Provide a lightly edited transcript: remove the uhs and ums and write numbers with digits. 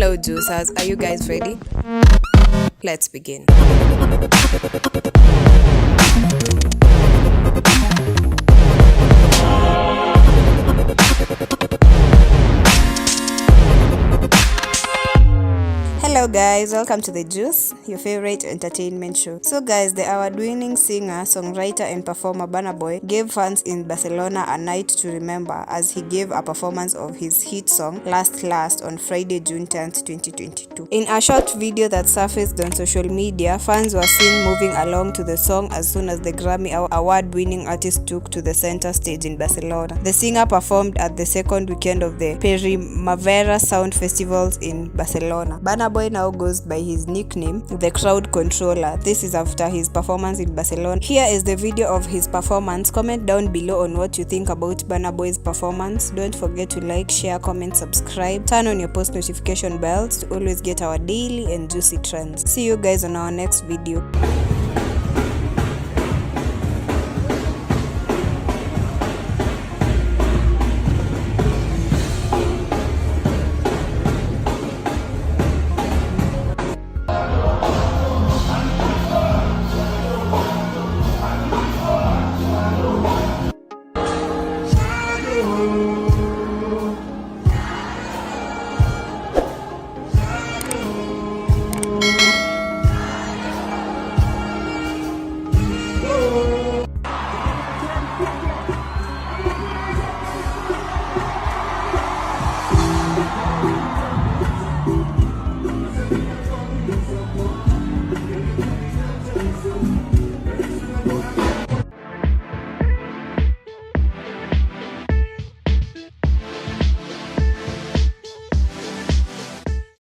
Hello juicers, are you guys ready? Let's begin. Hello guys, welcome to The Juice, your favorite entertainment show. So guys, the award-winning singer, songwriter and performer Burna Boy gave fans in Barcelona a night to remember as he gave a performance of his hit song Last on Friday, June 10th, 2022. In a short video that surfaced on social media, fans were seen moving along to the song as soon as the Grammy award-winning artist took to the center stage in Barcelona. The singer performed at the second weekend of the Primavera Sound Festival in Barcelona. Burna Boy now goes by his nickname, the crowd controller. This is after his performance in Barcelona. Here is the video of his performance. Comment down below on what you think about Burna Boy's performance. Don't forget to like, share, comment, subscribe. Turn on your post notification bells to always get our daily and juicy trends. See you guys on our next video.